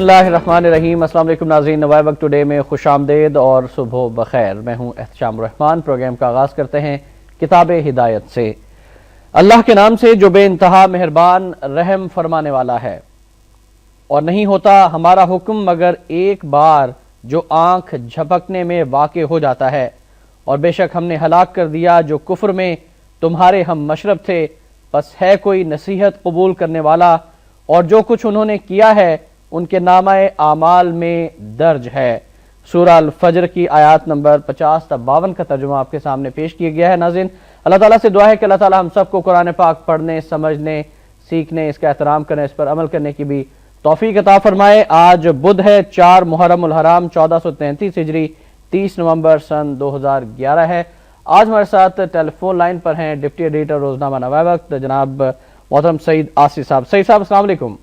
اللہ الرحمن الرحیم۔ السلام علیکم ناظرین، نوائے وقت ٹوڈے میں خوش آمدید اور صبح بخیر۔ میں ہوں احتشام الرحمان۔ پروگرام کا آغاز کرتے ہیں کتاب ہدایت سے۔ اللہ کے نام سے جو بے انتہا مہربان رحم فرمانے والا ہے، اور نہیں ہوتا ہمارا حکم مگر ایک بار جو آنکھ جھپکنے میں واقع ہو جاتا ہے، اور بے شک ہم نے ہلاک کر دیا جو کفر میں تمہارے ہم مشرب تھے، بس ہے کوئی نصیحت قبول کرنے والا، اور جو کچھ انہوں نے کیا ہے ان کے نامہ اعمال میں درج ہے۔ سورہ الفجر کی آیات نمبر 50 تا 52 کا ترجمہ آپ کے سامنے پیش کیا گیا ہے۔ ناظرین، اللہ تعالیٰ سے دعا ہے کہ اللہ تعالیٰ ہم سب کو قرآن پاک پڑھنے، سمجھنے، سیکھنے، اس کا احترام کرنے، اس پر عمل کرنے کی بھی توفیق عطا فرمائے۔ آج بدھ ہے، 4 محرم الحرام 1433 ہجری، 30 نومبر سن 2011 ہے۔ آج ہمارے ساتھ ٹیلی فون لائن پر ہیں ڈپٹی ایڈیٹر روزنامہ نوائے وقت جناب محترم سعید آصف صاحب۔ سعید صاحب السلام علیکم۔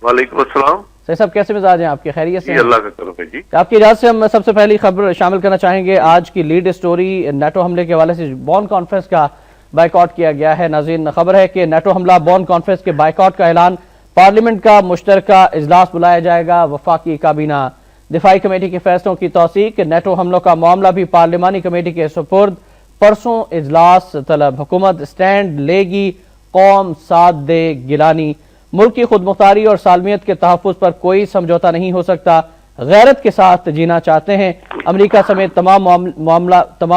وعلیکم السلام۔ سعید صاحب کیسے مزاج ہیں آپ کے؟ خیریت سے؟ جی اللہ کا کرم ہے جی۔ آپ کی اجازت سے ہم سب سے پہلی خبر شامل کرنا چاہیں گے۔ آج کی لیڈ اسٹوری نیٹو حملے کے حوالے سے بون کانفرنس کا بائیکاٹ کیا گیا ہے۔ ناظرین، خبر ہے کہ نیٹو حملہ بون کانفرنس کے بائیکاٹ کا اعلان، پارلیمنٹ کا مشترکہ اجلاس بلایا جائے گا، وفاقی کابینہ دفاعی کمیٹی کے فیصلوں کی توثیق، نیٹو حملوں کا معاملہ بھی پارلیمانی کمیٹی کے سپرد، پرسوں اجلاس طلب، حکومت سٹینڈ لے گی، قوم ساتھ دے گیلانی، ملک کی خود مختاری اور سالمیت کے تحفظ پر کوئی سمجھوتہ نہیں ہو سکتا، غیرت کے ساتھ جینا چاہتے ہیں، امریکہ سمیت تمام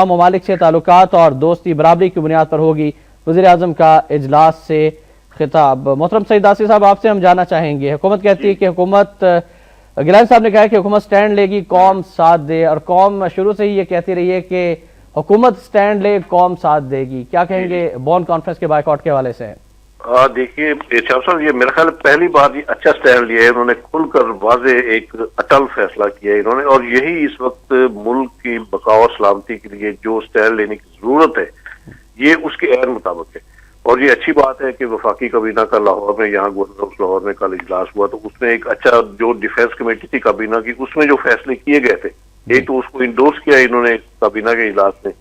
ممالک سے تعلقات اور دوستی برابری کی بنیاد پر ہوگی، وزیر اعظم کا اجلاس سے خطاب۔ محترم سعید آصف صاحب، آپ سے ہم جاننا چاہیں گے، حکومت کہتی ہے کہ گیلانی صاحب نے کہا ہے کہ حکومت سٹینڈ لے گی، قوم ساتھ دے، اور قوم شروع سے ہی یہ کہتی رہی ہے کہ حکومت سٹینڈ لے، قوم ساتھ دے گی۔ کیا کہیں گے بون کانفرنس کے بائیکاٹ کے حوالے سے؟ دیکھیے احتشام صاحب، یہ میرے خیال پہلی بار یہ اچھا سٹینڈ لیا ہے انہوں نے، کھل کر واضح ایک اٹل فیصلہ کیا ہے انہوں نے، اور یہی اس وقت ملک کی بقاء اور سلامتی کے لیے جو سٹینڈ لینے کی ضرورت ہے یہ اس کے عین مطابق ہے۔ اور یہ اچھی بات ہے کہ وفاقی کابینہ کا لاہور میں، یہاں گورنر ہاؤس لاہور میں کل اجلاس ہوا، تو اس میں ایک اچھا جو ڈیفینس کمیٹی تھی کابینہ کی، اس میں جو فیصلے کیے گئے تھے، ایک تو اس کو انڈورس کیا انہوں نے کابینہ کے اجلاس میں،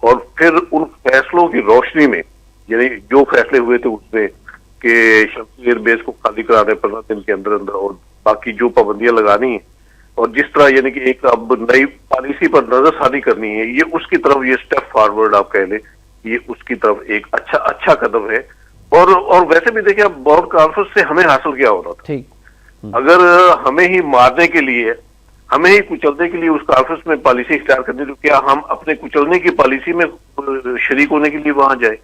اور پھر ان فیصلوں کی روشنی میں، یعنی جو فیصلے ہوئے تھے اس میں کہ شمسی ایئر بیس کو خالی کرانے 15 دن کے اندر اندر، اور باقی جو پابندیاں لگانی ہیں، اور جس طرح یعنی کہ ایک اب نئی پالیسی پر نظر ثانی کرنی ہے، یہ اس کی طرف یہ سٹیپ فارورڈ آپ کہہ لیں، یہ اس کی طرف ایک اچھا قدم ہے۔ اور ویسے بھی دیکھیں اب بون کانفرنس سے ہمیں حاصل کیا ہو رہا تھا، اگر ہمیں ہی مارنے کے لیے، ہمیں ہی کچلنے کے لیے اس کانفرنس میں پالیسی اختیار کرنی، تو کیا ہم اپنے کچلنے کی پالیسی میں شریک ہونے کے لیے وہاں جائیں؟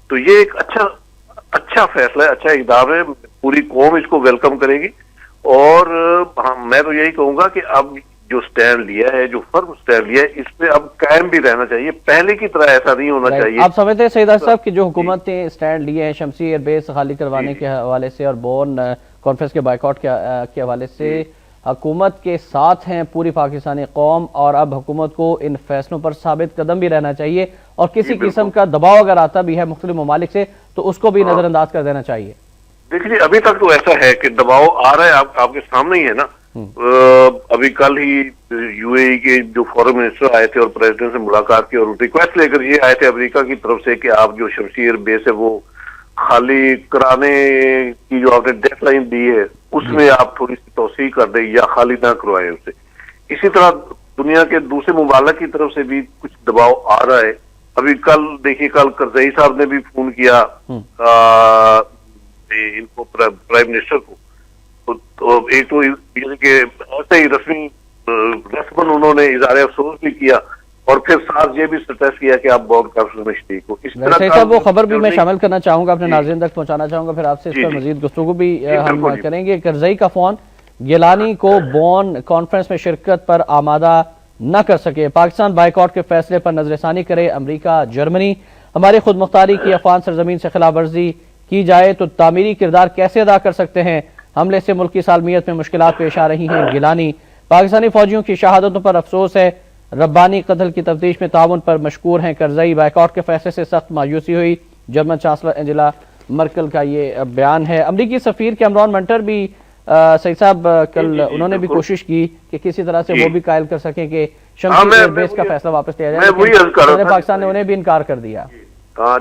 تو یہ ایک اچھا فیصلہ ہے، اچھا اقدام ہے، پوری قوم اس کو ویلکم کرے گی، اور میں تو یہی کہوں گا کہ اب جو سٹینڈ لیا ہے، جو فرم سٹینڈ لیا ہے، اس پہ اب قائم بھی رہنا چاہیے، پہلے کی طرح ایسا نہیں ہونا چاہیے۔ آپ سمجھتے ہیں سعید آصف صاحب کہ جو حکومت نے سٹینڈ لیے ہیں شمسی ایئر بیس خالی کروانے کے حوالے سے اور بون کانفرنس کے بائیکاٹ کے حوالے سے، حکومت کے ساتھ ہیں پوری پاکستانی قوم، اور اب حکومت کو ان فیصلوں پر ثابت قدم بھی رہنا چاہیے، اور کسی قسم کا دباؤ اگر آتا بھی ہے مختلف ممالک سے تو اس کو بھی نظر انداز کر دینا چاہیے؟ دیکھیے ابھی تک تو ایسا ہے کہ دباؤ آ رہا ہے، آپ کے سامنے ہی ہے نا۔ ابھی کل ہی یو اے ای کے جو فورن منسٹر آئے تھے اور پریزیڈنٹ سے ملاقات کی، اور ریکویسٹ لے کر یہ آئے تھے امریکہ کی طرف سے کہ آپ جو شمسی ایئر بیس ہے وہ خالی کرانے کی جو آپ نے ڈیڈ لائن دی ہے اس میں آپ تھوڑی سی توسیع کر دیں یا خالی نہ کروائیں اسے۔ اسی طرح دنیا کے دوسرے ممالک کی طرف سے بھی کچھ دباؤ آ رہا ہے۔ ابھی کل دیکھیے، کل کرزئی صاحب نے بھی فون کیا ان کو، پرائم منسٹر کو، تو ایک تو یعنی کہ ایسے ہی رسمن انہوں نے اظہار افسوس بھی کیا، اور پھر ساتھ یہ بھی سٹریس کیا کہ آپ بون کانفرنس میں شریک ہو۔ اس طرح وہ خبر بھی میں شامل کرنا چاہوں گا، اپنے ناظرین تک پہنچانا چاہوں گا، پھر آپ سے اس پر مزید گفتگو بھی ہم کریں گے۔ کرزئی کا فون، گیلانی کو بون کانفرنس میں شرکت پر آمادہ نہ کر سکے، پاکستان بائیکاٹ کے فیصلے پر نظر ثانی کرے، امریکہ جرمنی، ہماری خود مختاری کی افغان سرزمین سے خلاف ورزی کی جائے تو تعمیری کردار کیسے ادا کر سکتے ہیں، حملے سے ملک کی سالمیت میں مشکلات پیش آ رہی ہیں، گیلانی، پاکستانی فوجیوں کی شہادتوں پر افسوس ہے، ربانی قتل کی تفتیش میں تعاون پر مشکور ہیں کرزئی، بائیکاٹ کے فیصلے سے سخت مایوسی ہوئی، جرمن چانسلر اینجلا مرکل کا یہ بیان ہے۔ امریکی سفیر کیمرون منٹر بھی سعید صاحب کل انہوں نے بھی کوشش کی کہ کسی طرح سے وہ بھی قائل کر سکیں کہ شمسی ایئر بیس کا فیصلہ واپس لیا جائے، پاکستان نے انہیں بھی انکار کر دیا۔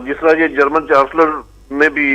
جس طرح یہ جرمن چانسلر نے بھی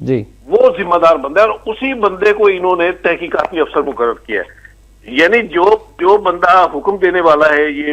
جی وہ ذمہ دار بندہ ہے، اور اسی بندے کو انہوں نے تحقیقاتی افسر مقرر کیا ہے۔ یعنی جو بندہ حکم دینے والا ہے یہ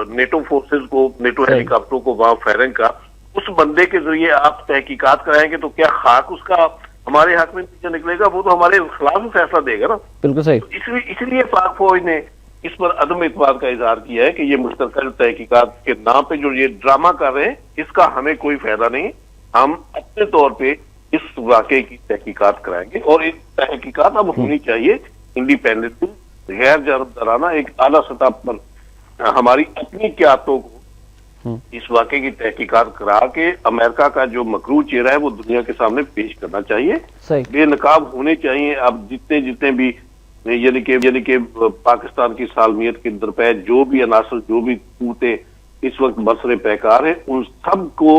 نیٹو فورسز کو، نیٹو ہیلی کاپٹروں کو وہاں فائرنگ کا، اس بندے کے ذریعے آپ تحقیقات کرائیں گے تو کیا خاک اس کا ہمارے حق میں نیچے نکلے گا؟ وہ تو ہمارے خلاف ہی فیصلہ دے گا نا۔ بالکل صحیح۔ اس لیے پاک فوج نے اس پر عدم اعتماد کا اظہار کیا ہے کہ یہ مشترکہ تحقیقات کے نام پہ جو یہ ڈرامہ کر رہے ہیں اس کا ہمیں کوئی فائدہ نہیں، ہم اپنے طور پہ اس واقعے کی تحقیقات کرائیں گے، اور ایک تحقیقات اب ہونی چاہیے انڈیپینڈنٹ، غیر جانبدارانہ، ایک اعلیٰ سطح پر ہماری اپنی قیادتوں کو اس واقعے کی تحقیقات کرا کے امریکہ کا جو مکروہ چہرہ ہے وہ دنیا کے سامنے پیش کرنا چاہیے۔ بے نقاب ہونے چاہیے اب جتنے بھی یعنی کہ پاکستان کی سالمیت کے درپے جو بھی عناصر، جو بھی قوتیں اس وقت برسر پیکار ہیں، ان سب کو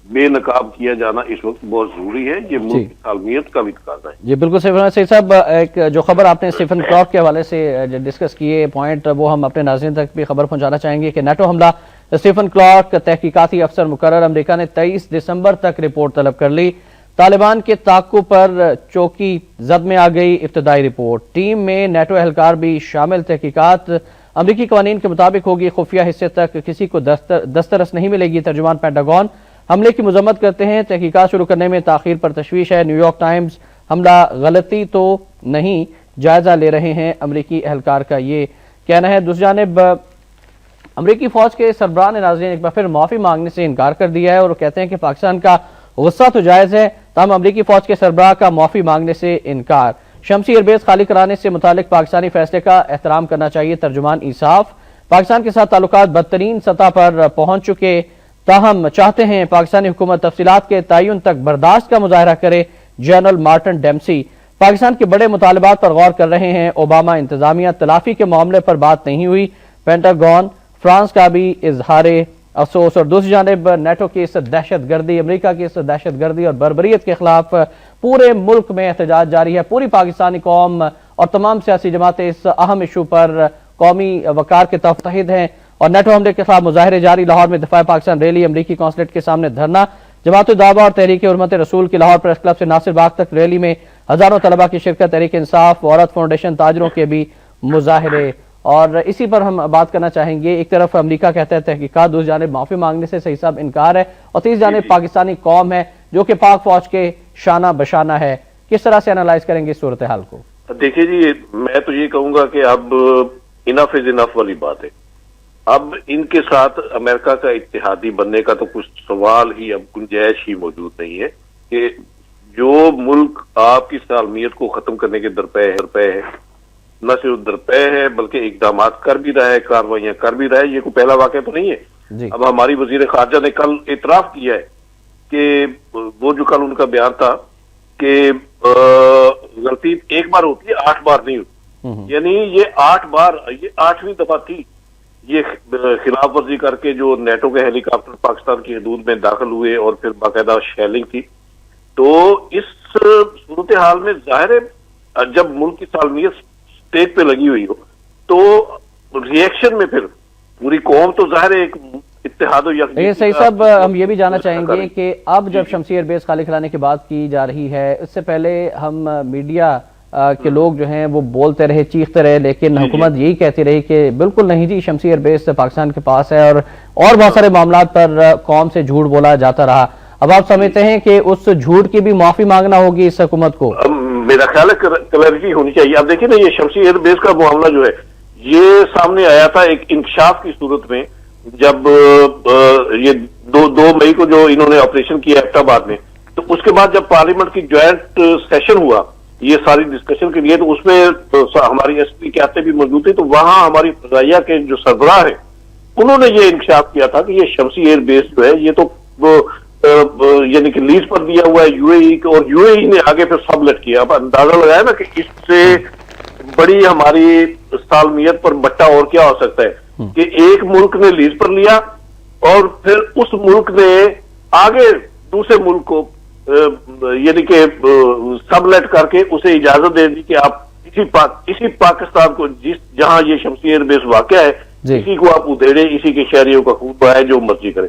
بے نقاب کیا جانا اس وقت بہت ضروری ہے، یہ ملک کی سالمیت کا بھی تقاضا ہے۔ جی بالکل سیف صاحب، ایک جو خبر آپ نے اسٹیفن کلارک کے حوالے سے ڈسکس کیے پوائنٹ، وہ ہم اپنے ناظرین تک بھی خبر پہنچانا چاہیں گے کہ نیٹو حملہ، اسٹیفن کلارک تحقیقاتی افسر مقرر، امریکہ نے 23 دسمبر تک رپورٹ طلب کر لی، طالبان کے تعاقب پر چوکی زد میں آ گئی ابتدائی رپورٹ، ٹیم میں نیٹو اہلکار بھی شامل، تحقیقات امریکی قوانین کے مطابق ہوگی، خفیہ حصے تک کسی کو دسترس نہیں ملے گی، ترجمان پینٹاگون حملے کی مذمت کرتے ہیں، تحقیقات شروع کرنے میں تاخیر پر تشویش ہے، نیو یارک ٹائمز حملہ غلطی تو نہیں، جائزہ لے رہے ہیں، امریکی اہلکار کا یہ کہنا ہے۔ دوسری جانب امریکی فوج کے سربراہ نے ناظرین ایک بار پھر معافی مانگنے سے انکار کر دیا ہے، اور وہ کہتے ہیں کہ پاکستان کا غصہ تو جائز ہے، تاہم امریکی فوج کے سربراہ کا معافی مانگنے سے انکار، شمسی ایئر بیس خالی کرانے سے متعلق پاکستانی فیصلے کا احترام کرنا چاہیے، ترجمان انصاف، پاکستان کے ساتھ تعلقات بدترین سطح پر پہنچ چکے، تاہم چاہتے ہیں پاکستانی حکومت تفصیلات کے تعین تک برداشت کا مظاہرہ کرے، جنرل مارٹن ڈیمسی پاکستان کے بڑے مطالبات پر غور کر رہے ہیں، اوباما انتظامیہ تلافی کے معاملے پر بات نہیں ہوئی، پینٹاگون فرانس کا بھی اظہار افسوس، اور دوسری جانب نیٹو کی اس دہشت گردی، امریکہ کی اس دہشت گردی اور بربریت کے خلاف پورے ملک میں احتجاج جاری ہے، پوری پاکستانی قوم اور تمام سیاسی جماعتیں اس اہم ایشو پر قومی وقار کے متحد ہیں، اور نیٹو حملے کے خلاف مظاہرے جاری، لاہور میں دفاع پاکستان ریلی، امریکی قونصلیٹ کے سامنے دھرنا، جماعت الدعوہ اور تحریک حرمت رسول کی لاہور پریس کلب سے ناصر باغ تک ریلی میں ہزاروں طلبہ کی شرکت، تحریک انصاف، عورت فاؤنڈیشن، تاجروں کے بھی مظاہرے، اور اسی پر ہم بات کرنا چاہیں گے۔ ایک طرف امریکہ کہتا ہے تحقیقات، دوسری جانب معافی مانگنے سے صحیح صاحب انکار ہے، اور تیسری جانب پاکستانی قوم ہے جو کہ پاک فوج کے شانہ بشانہ ہے، کس طرح سے انالائز کریں گے اس صورتحال کو؟ دیکھیے جی، میں تو یہ کہوں گا کہ اب انف از انف والی بات ہے، اب ان کے ساتھ امریکہ کا اتحادی بننے کا تو کچھ سوال ہی، اب گنجائش ہی موجود نہیں ہے، کہ جو ملک آپ کی سالمیت کو ختم کرنے کے درپے ہے، نہ صرف درپے ہے بلکہ اقدامات کر بھی رہا ہے، کارروائیاں کر بھی رہا ہے، یہ کوئی پہلا واقعہ تو نہیں ہے۔ اب ہماری وزیر خارجہ نے کل اعتراف کیا ہے کہ وہ جو کل ان کا بیان تھا کہ غلطی ایک بار ہوتی ہے، 8 بار نہیں ہوتی، یعنی یہ 8 بار، یہ 8ویں دفعہ تھی یہ خلاف ورزی کر کے جو نیٹو کے ہیلی کاپٹر پاکستان کی حدود میں داخل ہوئے اور پھر باقاعدہ شیلنگ تھی۔ تو اس صورتحال میں ظاہر ہے جب ملک کی سالمیت اسٹیک پہ لگی ہوئی ہو تو ریئیکشن میں پھر پوری قوم تو ظاہر ہے ایک اتحاد و یکجہتی۔ صحیح صاحب، ہم یہ بھی جاننا چاہیں گے کہ اب جب شمسی ایئر بیس خالی کرانے کی بات کی جا رہی ہے، اس سے پہلے ہم میڈیا کے لوگ جو ہیں وہ بولتے رہے، چیختے رہے، لیکن حکومت یہی کہتی رہی کہ بالکل نہیں جی، شمسی ایئر بیس پاکستان کے پاس ہے، اور بہت سارے معاملات پر قوم سے جھوٹ بولا جاتا رہا۔ اب آپ سمجھتے ہیں کہ اس جھوٹ کی بھی معافی مانگنا ہوگی اس حکومت کو؟ میرا خیال ہے کلیئرٹی ہونی چاہیے۔ اب دیکھیں نا، یہ شمسی ایئر بیس کا معاملہ جو ہے یہ سامنے آیا تھا ایک انکشاف کی صورت میں، جب یہ 2 مئی کو جو انہوں نے آپریشن کیا ایبٹ آباد میں، تو اس کے بعد جب پارلیمنٹ کی جوائنٹ سیشن ہوا یہ ساری ڈسکشن کے لیے، تو اس میں ہماری ایس پی قیادتیں بھی موجود تھی، تو وہاں ہماری فضائیہ کے جو سربراہ ہیں انہوں نے یہ انکشاف کیا تھا کہ یہ شمسی ایئر بیس جو ہے یہ تو یعنی کہ لیز پر دیا ہوا ہے یو اے ای کو، اور یو اے ای نے آگے پھر سب لٹ کیا۔ اب اندازہ لگایا نا کہ اس سے بڑی ہماری سالمیت پر بٹا اور کیا ہو سکتا ہے کہ ایک ملک نے لیز پر لیا اور پھر اس ملک نے آگے دوسرے ملک کو یعنی کہ سب لیٹ کر کے اسے اجازت دے دی کہ آپ اسی پاکستان کو جہاں یہ شمسی ایئر بیس واقع ہے اسی کو آپ ادھیڑے، اسی کے شہریوں کا خون بہائے، جو مرضی کرے۔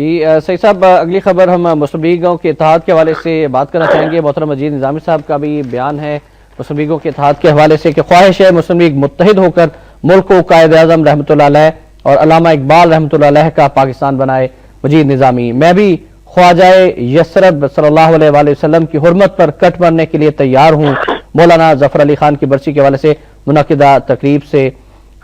جی سعید صاحب، اگلی خبر ہم مسلم لیگوں کے اتحاد کے حوالے سے بات کرنا چاہیں گے. محترم مجید نظامی صاحب کا بھی بیان ہے مسلم لیگوں کے اتحاد کے حوالے سے کہ خواہش ہے مسلم لیگ متحد ہو کر ملک کو قائد اعظم رحمۃ اللہ علیہ اور علامہ اقبال رحمۃ اللہ علیہ کا پاکستان بنائے. مجید نظامی: میں بھی خواجہ یسرب صلی اللہ علیہ وآلہ وسلم کی حرمت پر کٹ مرنے کے لیے تیار ہوں. مولانا ظفر علی خان کی برسی کے حوالے سے منعقدہ تقریب سے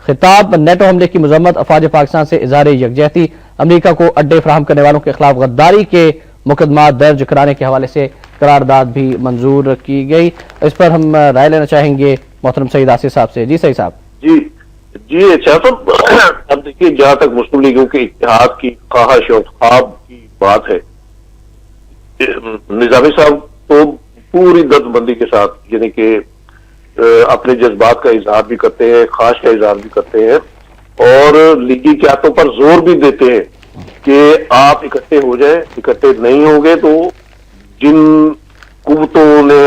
خطاب. نیٹو حملے کی مذمت، افواج پاکستان سے اظہار یکجہتی. امریکہ کو اڈے فراہم کرنے والوں کے خلاف غداری کے مقدمات درج کرانے کے حوالے سے قرارداد بھی منظور کی گئی. اس پر ہم رائے لینا چاہیں گے محترم سعید آصف صاحب سے. جی سعید صاحب. جی اچھا صاحب، اب دیکھیے جہاں تک مسلم لیگوں کے اتحاد کی خواہش اور خواب کی بات ہے، نظامی صاحب تو پوری درد بندی کے ساتھ یعنی کہ اپنے جذبات کا اظہار بھی کرتے ہیں، خواہش کا اظہار بھی کرتے ہیں اور لیگی قیادتوں پر زور بھی دیتے ہیں کہ آپ اکٹھے ہو جائیں. اکٹھے نہیں ہوں گے تو جن قوتوں نے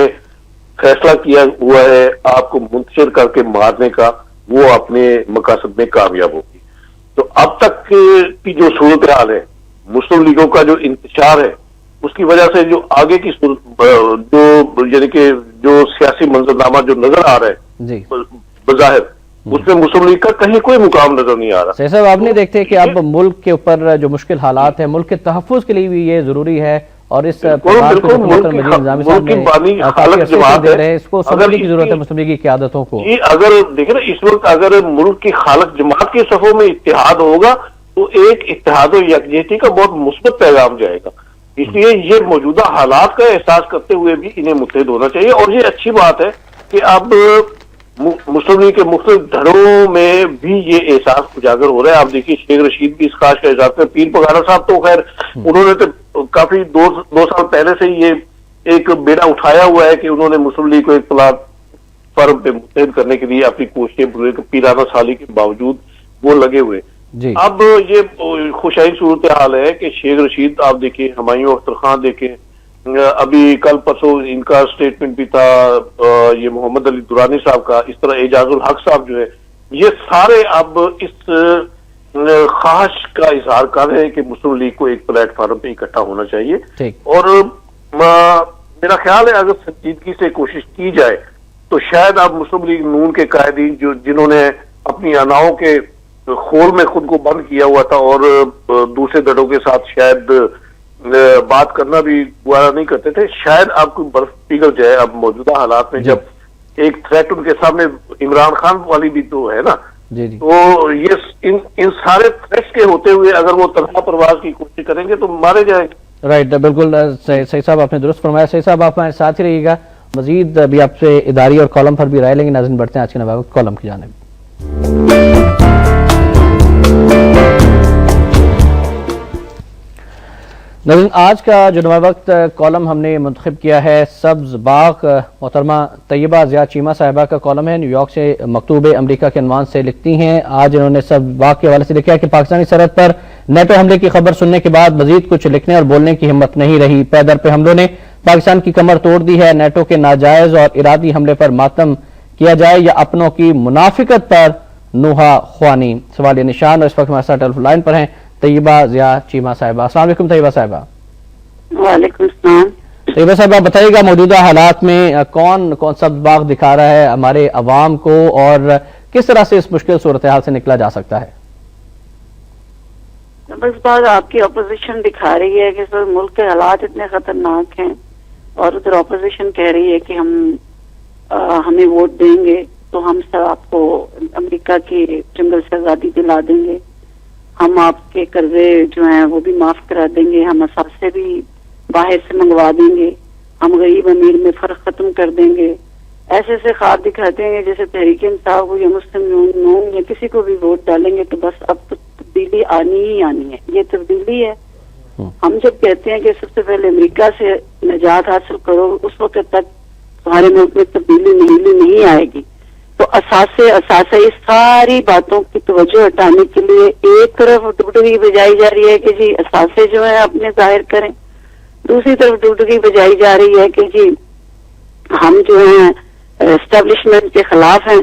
فیصلہ کیا ہوا ہے آپ کو منتشر کر کے مارنے کا، وہ اپنے مقاصد میں کامیاب ہوگی. تو اب تک کی جو صورتحال ہے، مسلم لیگوں کا جو انتشار ہے، اس کی وجہ سے جو آگے کی جو یعنی کہ جو سیاسی منظرنامہ جو نظر آ رہا ہے جی بظاہر، اس میں مسلم لیگ کا کہیں کوئی مقام نظر نہیں آ رہا. سعید صاحب، آپ نہیں دیکھتے کہ اب ملک کے اوپر جو مشکل حالات ہیں، ملک کے تحفظ کے لیے بھی یہ ضروری ہے اور اس سمجھنے کی ضرورت ہے مسلم لیگ کی قیادتوں کو. اگر دیکھیں نا اس وقت اگر ملک کی خالق جماعت کے صفوں میں اتحاد ہوگا تو ایک اتحاد و یکجہتی کا بہت مثبت پیغام جائے گا. اس لیے یہ موجودہ حالات کا احساس کرتے ہوئے بھی انہیں متحد ہونا چاہیے. اور یہ اچھی بات ہے کہ اب مسلم لیگ کے مختلف دھڑوں میں بھی یہ احساس اجاگر ہو رہا ہے. آپ دیکھیے شیخ رشید بھی اس خواہش کا اظہار کرتے ہیں. پیر پگانا صاحب تو خیر انہوں نے تو کافی دو سال پہلے سے یہ ایک بیڑا اٹھایا ہوا ہے کہ انہوں نے مسلم لیگ کو ایک پلیٹ فارم پہ متحد کرنے کے لیے اپنی کوششیں پیرانہ سالی کے باوجود وہ لگے ہوئے. اب یہ خوشائن صورتحال ہے کہ شیخ رشید آپ دیکھیں، ہمایوں اختر خان دیکھیں، ابھی کل پرسوں ان کا سٹیٹمنٹ بھی تھا، یہ محمد علی درانی صاحب کا، اس طرح اعجاز الحق صاحب جو ہے، یہ سارے اب اس خواہش کا اظہار کر رہے ہیں کہ مسلم لیگ کو ایک پلیٹ فارم پہ اکٹھا ہونا چاہیے. اور میرا خیال ہے اگر سنجیدگی سے کوشش کی جائے تو شاید اب مسلم لیگ نون کے قائدین جنہوں نے اپنی اناؤں کے خول میں خود کو بند کیا ہوا تھا اور دوسرے دڑوں کے ساتھ شاید بات کرنا بھی گوارا نہیں کرتے تھے، شاید اب کوئی برف پگھل جائے. اب موجودہ حالات میں جب ایک تھریٹ ان کے سامنے عمران خان والی بھی تو ہے نا، تو یہ ان سارے تھریٹس کے ہوتے ہوئے اگر وہ تنہا پرواز کی کوشش کریں گے تو مارے جائیں گے. رائٹ، بالکل سعید صاحب آپ نے درست فرمایا. سعید صاحب آپ ہمارے ساتھ ہی رہیے گا، مزید بھی آپ سے اداری اور کالم پر بھی رائے لیں گے. ناظرین بڑھتے ہیں آج کے نوائے وقت کالم کی جانب. ناظرین آج کا جو نوائے وقت کالم ہم نے منتخب کیا ہے سبز باغ، محترمہ طیبہ ضیاء چیمہ صاحبہ کا کالم ہے. نیو یارک سے مکتوب امریکہ کے عنوان سے لکھتی ہیں. آج انہوں نے سبز باغ کے حوالے سے لکھا ہے کہ پاکستانی سرحد پر نیٹو حملے کی خبر سننے کے بعد مزید کچھ لکھنے اور بولنے کی ہمت نہیں رہی. پیدر پہ حملوں نے پاکستان کی کمر توڑ دی ہے. نیٹو کے ناجائز اور ارادی حملے پر ماتم کیا جائے یا اپنوں کی منافقت پر نوحہ خوانی، سوالیہ نشان. اور اس وقت ہمارے ساتھ ٹیلی فون لائن پر ہیں طیبہ ضیاء چیمہ صاحبہ. السلام علیکم طیبہ صاحبہ. وعلیکم السلام. طیبہ صاحبہ بتائیے گا موجودہ حالات میں کون سبز باغ دکھا رہا ہے ہمارے عوام کو اور کس طرح سے اس مشکل صورتحال سے نکلا جا سکتا ہے؟ بس بات آپ کی اپوزیشن دکھا رہی ہے کہ سر ملک کے حالات اتنے خطرناک ہیں اور ادھر اپوزیشن کہہ رہی ہے کہ ہمیں ووٹ دیں گے تو ہم سب آپ کو امریکہ کی جنگل سے آزادی دلا دیں گے، ہم آپ کے قرضے جو ہیں وہ بھی معاف کرا دیں گے، ہم اثاثے بھی باہر سے منگوا دیں گے، ہم غریب امیر میں فرق ختم کر دیں گے. ایسے ایسے خواب دکھاتے ہیں جیسے تحریک انصاف ہو یا مسلم نون یا کسی کو بھی ووٹ ڈالیں گے تو بس اب تو تبدیلی آنی ہی آنی ہے. یہ تبدیلی ہے. ہم جب کہتے ہیں کہ سب سے پہلے امریکہ سے نجات حاصل کرو، اس وقت تک تمہارے ملک میں تبدیلی نہیں آئے گی. تو اثاثے اس ساری باتوں کی توجہ ہٹانے کے لیے ایک طرف ڈگڈگی بجائی جا رہی ہے کہ جی اثاثے جو ہیں اپنے ظاہر کریں، دوسری طرف ڈگڈگی بجائی جا رہی ہے کہ جی ہم جو ہیں اسٹیبلشمنٹ کے خلاف ہیں.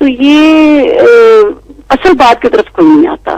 تو یہ اصل بات کی طرف کوئی نہیں آتا.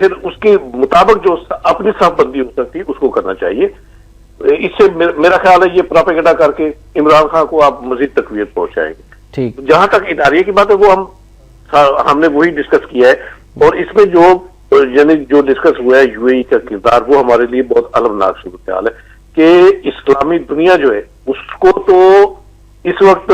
پھر اس کے مطابق جو اپنی صف بندی ہو سکتی ہے اس کو کرنا چاہیے. اس سے میرا خیال ہے یہ پراپیگنڈا کر کے عمران خان کو آپ مزید تقویت پہنچائیں گے. ٹھیک. جہاں تک اداریہ کی بات ہے وہ ہم نے وہی ڈسکس کیا ہے, اور اس میں یعنی جو ڈسکس ہوا ہے یو اے ای کا کردار, وہ ہمارے لیے بہت المناک صورتحال ہے کہ اسلامی دنیا جو ہے اس کو تو اس وقت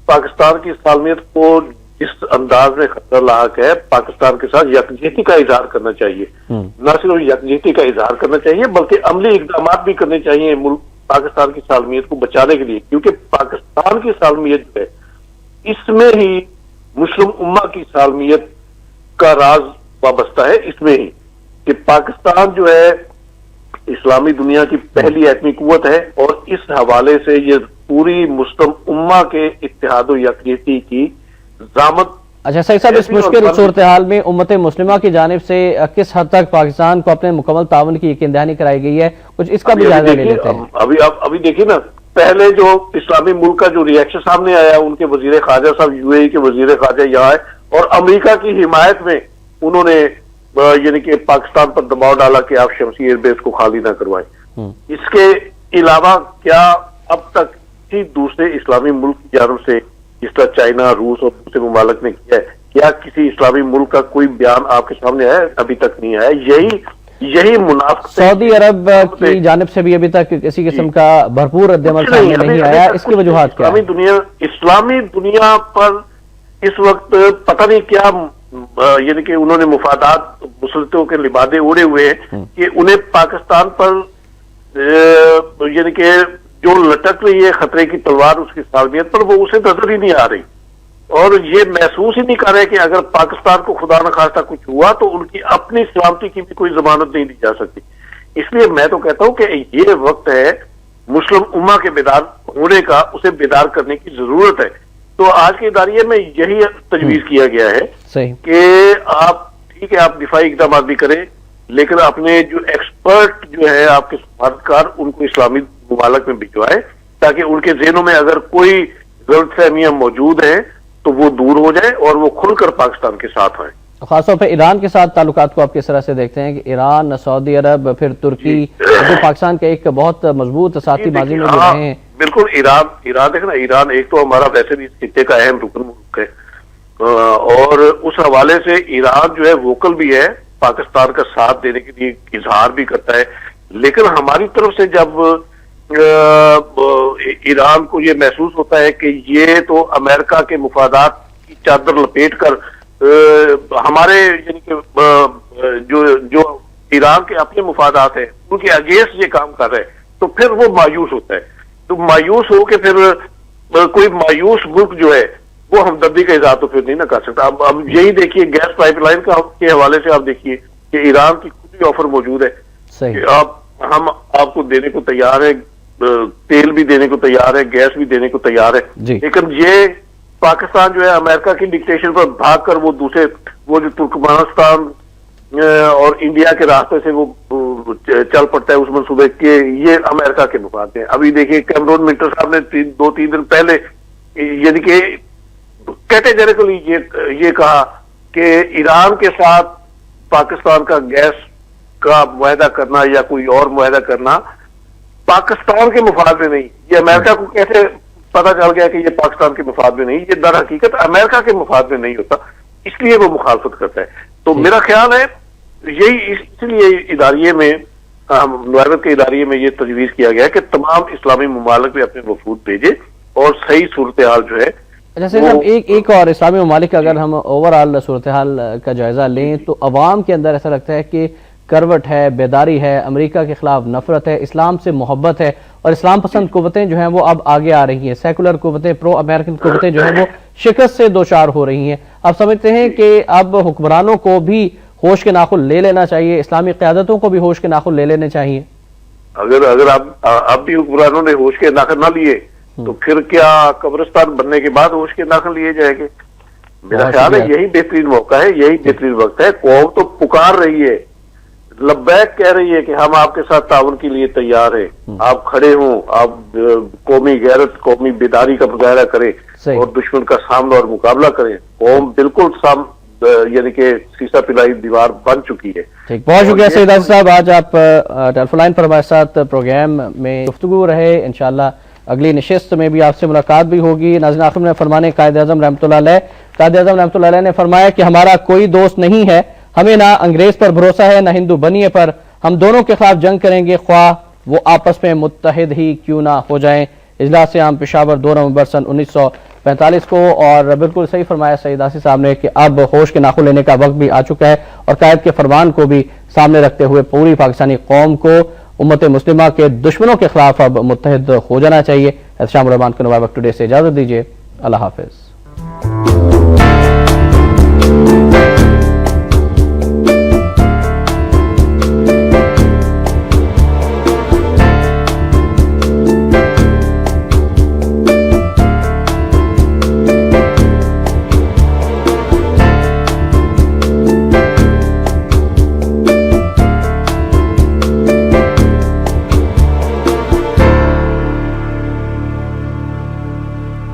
پاکستان کی سالمیت کو جس انداز میں خطرہ لاحق ہے, پاکستان کے ساتھ یکجہتی کا اظہار کرنا چاہیے. نہ صرف یکجہتی کا اظہار کرنا چاہیے بلکہ عملی اقدامات بھی کرنے چاہیے ملک پاکستان کی سالمیت کو بچانے کے لیے, کیونکہ پاکستان کی سالمیت جو ہے اس میں ہی مسلم امہ کی سالمیت کا راز وابستہ ہے. اس میں ہی کہ پاکستان جو ہے اسلامی دنیا کی پہلی ایٹمی قوت ہے, اور اس حوالے سے یہ پوری مسلم امہ کے اتحاد و یکجہتی کی ضامن. اچھا سعید صاحب, اس مشکل صورتحال میں امت مسلمہ کی جانب سے کس حد تک پاکستان کو اپنے مکمل تعاون کی یقین دہانی کرائی گئی ہے, کچھ اس کا بھی جائزہ لے لیتے ہیں. ابھی دیکھیے نا, پہلے جو اسلامی ملک کا جو ریئیکشن سامنے آیا, ان کے وزیر خارجہ صاحب یو اے ای کے وزیر خارجہ یہاں ہے, اور امریکہ کی حمایت میں انہوں نے یعنی کہ پاکستان پر دباؤ ڈالا کہ آپ شمسی ایئر بیس کو خالی نہ کروائیں. اس کے علاوہ کیا اب تک کسی دوسرے اسلامی ملک کی جانب سے, جس طرح چائنا, روس اور دوسرے ممالک نے کیا ہے, کیا کسی اسلامی ملک کا کوئی بیان آپ کے سامنے آیا؟ ابھی تک نہیں آیا. یہی منافقت. سعودی عرب کی جانب سے بھی ابھی تک کسی قسم کا بھرپور رد عمل سامنے نہیں آیا, اس کی وجوہات کیا ہے؟ اسلامی دنیا پر اس وقت پتہ نہیں کیا, یعنی کہ انہوں نے مفادات مسلطوں کے لبادے اڑے ہوئے ہیں کہ انہیں پاکستان پر یعنی کہ جو لٹک رہی ہے خطرے کی تلوار اس کی سالمیت پر, وہ اسے نظر ہی نہیں آ رہی, اور یہ محسوس ہی نہیں کر رہے کہ اگر پاکستان کو خدا نخواستہ کچھ ہوا تو ان کی اپنی سلامتی کی بھی کوئی ضمانت نہیں دی جا سکتی. اس لیے میں تو کہتا ہوں کہ یہ وقت ہے مسلم امہ کے بیدار ہونے کا, اسے بیدار کرنے کی ضرورت ہے. تو آج کے اداریے میں یہی تجویز کیا گیا ہے کہ آپ ٹھیک ہے آپ دفاعی اقدامات بھی کریں, لیکن اپنے جو ایکسپرٹ جو ہے آپ کے سفارتکار ان کو اسلامی ممالک میں بھجوائیں, تاکہ ان کے ذہنوں میں اگر کوئی غلط فہمیاں موجود ہیں تو وہ دور ہو جائے اور وہ کھل کر پاکستان کے ساتھ آئیں. خاص طور پہ ایران کے ساتھ تعلقات کو آپ کس طرح سے دیکھتے ہیں کہ ایران, سعودی عرب, پھر ترکی جو پاکستان کے ایک بہت مضبوط ساتھی ماضی میں بھی رہے ہیں؟ بالکل. ایران دیکھنا, ایران ایک تو ہمارا ویسے بھی اس خطے کا اہم رکن ملک ہے, اور اس حوالے سے ایران جو ہے ووکل بھی ہے, پاکستان کا ساتھ دینے کے لیے اظہار بھی کرتا ہے. لیکن ہماری طرف سے جب ایران کو یہ محسوس ہوتا ہے کہ یہ تو امریکہ کے مفادات کی چادر لپیٹ کر ہمارے یعنی کہ جو ایران کے اپنے مفادات ہیں ان کے اگینسٹ یہ کام کر رہے ہیں, تو پھر وہ مایوس ہوتا ہے. تو مایوس ہو کے پھر کوئی مایوس ملک جو ہے وہ ہمدردی کا اظہار تو پھر نہیں نہ کر سکتا. اب یہی دیکھیے گیس پائپ لائن کے حوالے سے آپ دیکھیے کہ ایران کی خود ہی آفر موجود ہے کہ ہم آپ کو دینے کو تیار ہیں, تیل بھی دینے کو تیار ہے, گیس بھی دینے کو تیار ہے, لیکن یہ پاکستان جو ہے امریکہ کی ڈکٹیشن پر بھاگ کر وہ دوسرے وہ جو ترکمانستان اور انڈیا کے راستے سے وہ چل پڑتا ہے اس منصوبے کے, یہ امریکہ کے مفاد ہیں. ابھی دیکھیے کیمرون منٹر صاحب نے 2-3 دن پہلے یعنی کہ کیٹیگریکلی یہ کہا کہ ایران کے ساتھ پاکستان کا گیس کا معاہدہ کرنا یا کوئی اور معاہدہ کرنا پاکستان کے مفاد میں نہیں. یہ امریکہ کو کیسے پتہ چل گیا کہ یہ پاکستان کے مفاد میں نہیں, یہ در حقیقت امریکہ کے مفاد میں نہیں ہوتا, اس لیے وہ مخالفت کرتا ہے. تو میرا خیال ہے یہی اس لیے اداریے میں نوائبت کے اداریے میں یہ تجویز کیا گیا کہ تمام اسلامی ممالک میں اپنے وفود بھیجے اور صحیح صورتحال جو ہے. جیسے ایک اور اسلامی ممالک اگر ہم اوورآل صورتحال کا جائزہ لیں تو عوام کے اندر ایسا لگتا ہے کہ کروٹ ہے, بیداری ہے, امریکہ کے خلاف نفرت ہے, اسلام سے محبت ہے, اور اسلام پسند قوتیں جو ہیں وہ اب آگے آ رہی ہیں, سیکولر قوتیں, پرو امریکن قوتیں جو ہیں وہ شکست سے دوچار ہو رہی ہیں. آپ سمجھتے ہیں کہ اب حکمرانوں کو بھی ہوش کے ناخن لے لینا چاہیے, اسلامی قیادتوں کو بھی ہوش کے ناخن لے لینے چاہیے؟ اگر اب بھی حکمرانوں نے ہوش کے ناخن نہ لیے تو پھر کیا قبرستان بننے کے بعد ہوش کے ناخن لیے جائیں گے؟ میرا خیال ہے یہی بہترین موقع ہے, یہی بہترین وقت ہے. قوم تو پکار رہی ہے, لبیک کہہ رہی ہے کہ ہم آپ کے ساتھ تعاون کے لیے تیار ہیں, آپ کھڑے ہوں, آپ قومی غیرت, قومی بیداری کا مظاہرہ کریں اور دشمن کا سامنا اور مقابلہ کریں. قوم بالکل یعنی کہ سیسا پلائی دیوار بن چکی ہے. ٹھیک، بہت شکریہ سید آصف صاحب، آج آپ ٹیلیفون لائن پر ہمارے ساتھ پروگرام میں گفتگو رہے. انشاءاللہ اگلی نشست میں بھی آپ سے ملاقات بھی ہوگی. ناظرین، آخر میں فرمانے قائد اعظم رحمۃ اللہ علیہ، قائد اعظم رحمۃ اللہ علیہ نے فرمایا کہ ہمارا کوئی دوست نہیں ہے، ہمیں نہ انگریز پر بھروسہ ہے نہ ہندو بنیے پر، ہم دونوں کے خلاف جنگ کریں گے خواہ وہ آپس میں متحد ہی کیوں نہ ہو جائیں. اجلاس عام پشاور 2 نومبر سن 1945 کو. اور بالکل صحیح فرمایا سید آصف صاحب نے کہ اب ہوش کے ناخن لینے کا وقت بھی آ چکا ہے اور قائد کے فرمان کو بھی سامنے رکھتے ہوئے پوری پاکستانی قوم کو امت مسلمہ کے دشمنوں کے خلاف اب متحد ہو جانا چاہیے. احتشام الرحمان کو نوائے وقت ٹوڈے سے اجازت دیجیے. اللہ حافظ.